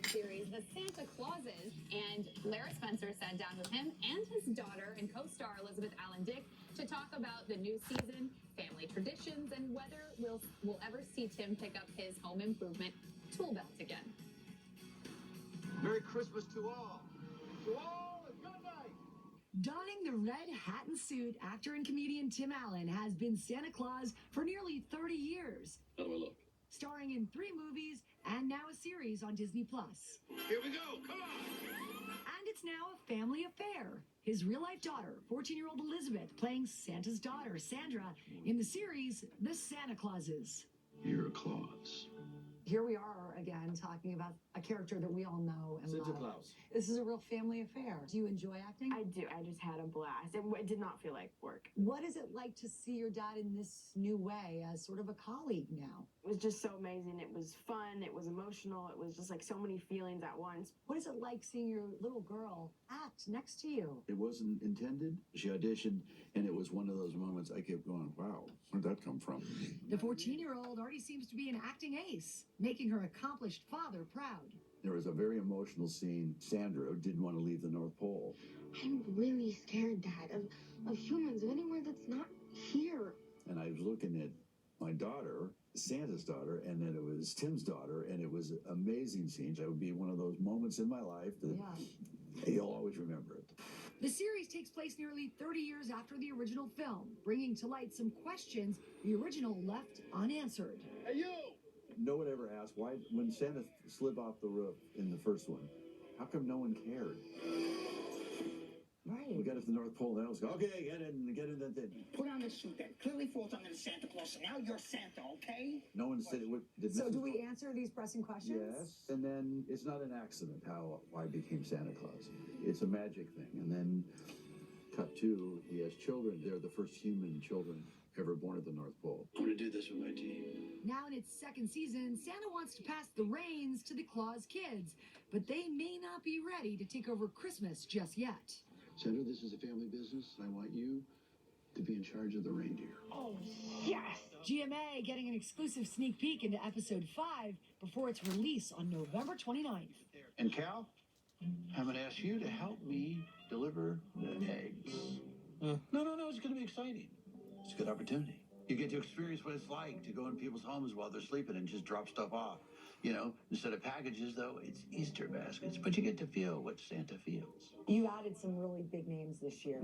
Series, The Santa Clauses, and Lara Spencer sat down with him and his daughter and co-star Elizabeth Allen Dick to talk about the new season, family traditions, and whether we'll ever see Tim pick up his home improvement tool belt again. Merry Christmas to all. To all, a good night. Donning the red hat and suit, actor and comedian Tim Allen has been Santa Claus for nearly 30 years. How do I look? Starring in 3 movies and now a series on Disney+. Here we go, come on! And it's now a family affair. His real-life daughter, 14-year-old Elizabeth, playing Santa's daughter, Sandra, in the series, The Santa Clauses. You're a Claus. Here we are again talking about a character that we all know and Santa love. Claus. This is a real family affair. Do you enjoy acting? I do. I just had a blast. It did not feel like work. What is it like to see your dad in this new way as sort of a colleague now? It was just so amazing. It was fun. It was emotional. It was just like so many feelings at once. What is it like seeing your little girl act next to you? It wasn't intended. She auditioned, and it was one of those moments I kept going, wow, where'd that come from? The 14-year-old already seems to be an acting ace, making her accomplished father proud. There was a very emotional scene. Sandra didn't want to leave the North Pole. I'm really scared, Dad, of humans, of anywhere that's not here. And I was looking at my daughter, Santa's daughter, and then it was Tim's daughter, and it was an amazing scene. That would be one of those moments in my life that you'll always remember it. The series takes place nearly 30 years after the original film, bringing to light some questions the original left unanswered. Hey, you! No one ever asked why, when Santa slid off the roof in the first one, how come no one cared? Right. We got to the North Pole, and I was go, okay, get in the thing. Put on the suit then. Clearly falls under the Santa Claus, and now you're Santa, okay? No one said it would. So do we answer these pressing questions? Yes, and then it's not an accident why I became Santa Claus. It's a magic thing. And then cut to, he has children. They're the first human children ever born at the North Pole. I'm going to do this with my team. Now in its second season, Santa wants to pass the reins to the Claus kids, but they may not be ready to take over Christmas just yet. Santa, this is a family business. I want you to be in charge of the reindeer. Oh, yes! GMA getting an exclusive sneak peek into episode 5 before its release on November 29th. And Cal, I'm going to ask you to help me deliver the eggs. No, it's going to be exciting. It's a good opportunity. You get to experience what it's like to go in people's homes while they're sleeping and just drop stuff off. You know, instead of packages, though, it's Easter baskets. But you get to feel what Santa feels. You added some really big names this year.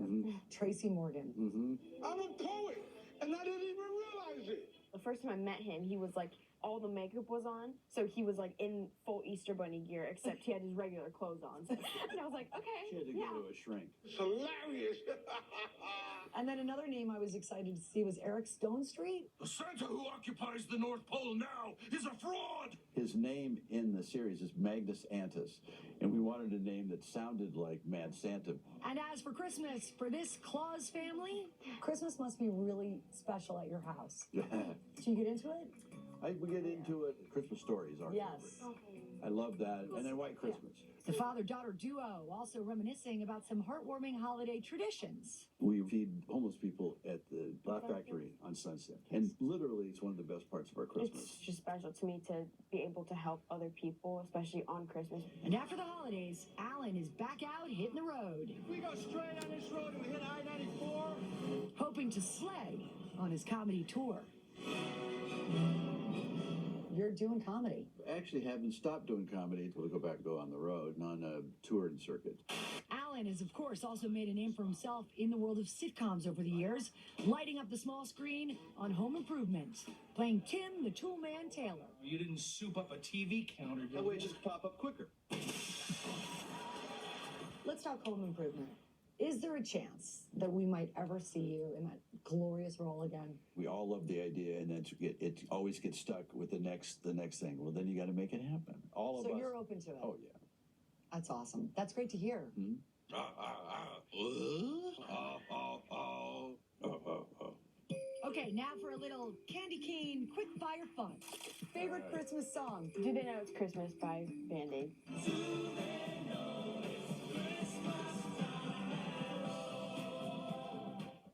Tracy Morgan. I'm a poet, and I didn't even realize it. The first time I met him, he was like, all the makeup was on. So he was like in full Easter Bunny gear, except he had his regular clothes on. And I was like, okay. She had to go to a shrink. It's hilarious. And then another name I was excited to see was Eric Stonestreet. The Santa who occupies the North Pole now is a fraud! His name in the series is Magnus Antis, and we wanted a name that sounded like Mad Santa. And as for Christmas, for this Claus family, Christmas must be really special at your house. Do you get into it? We get into it. Christmas Stories are Yes. favorite. I love that. And then White Christmas. The father-daughter duo also reminiscing about some heartwarming holiday traditions. We feed homeless people at the Laugh Factory on Sunset. And literally, it's one of the best parts of our Christmas. It's just special to me to be able to help other people, especially on Christmas. And after the holidays, Alan is back out hitting the road, We go straight on this road and we hit I-94. hoping to slay on his comedy tour. You're doing comedy. I actually haven't stopped doing comedy until we go back and go on the road and on a touring circuit. Alan has, of course, also made a name for himself in the world of sitcoms over the years, lighting up the small screen on Home Improvement, playing Tim the Toolman Taylor. You didn't soup up a TV counter, did That way it just pop up quicker. Let's talk Home Improvement. Is there a chance that we might ever see you in that glorious role again? We all love the idea, and then it always gets stuck with the next thing. Well, then you got to make it happen. All of us. So you're open to it? Oh, yeah. That's awesome. That's great to hear. Okay, now for a little candy cane quick fire fun. Favorite Christmas song? Do They Know It's Christmas by Band-Aid.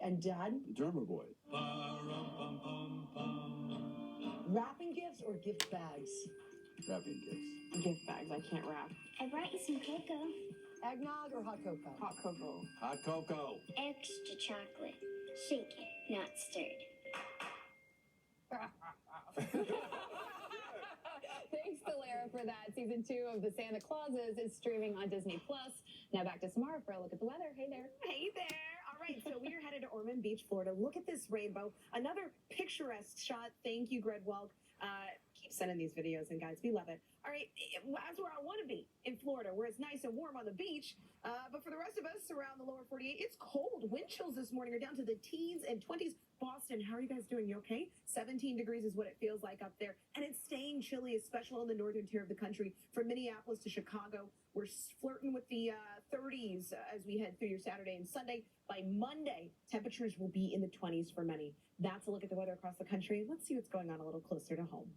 And Dad? Drummer Boy. Wrapping gifts or gift bags? Wrapping gifts. Gift bags. I can't wrap. I brought you some cocoa. Eggnog or hot cocoa? Hot cocoa. Hot cocoa. Extra chocolate. Shaken, not stirred. Thanks to Lara for that. Season 2 of The Santa Clauses is streaming on Disney+. Now back to Samara for a look at the weather. Hey there. Hey there. All right, so we are headed to Ormond Beach, Florida. Look at this rainbow. Another picturesque shot. Thank you, Greg Welk. Keep sending these videos, and guys, we love it. All right, that's where I want to be, in Florida, where it's nice and warm on the beach. But for the rest of us around the lower 48, it's cold. Wind chills this morning are down to the teens and 20s. Boston, how are you guys doing? You okay? 17 degrees is what it feels like up there. And it's staying chilly, especially in the northern tier of the country. From Minneapolis to Chicago, we're flirting with the 30s as we head through your Saturday and Sunday. By Monday, temperatures will be in the 20s for many. That's a look at the weather across the country. Let's see what's going on a little closer to home.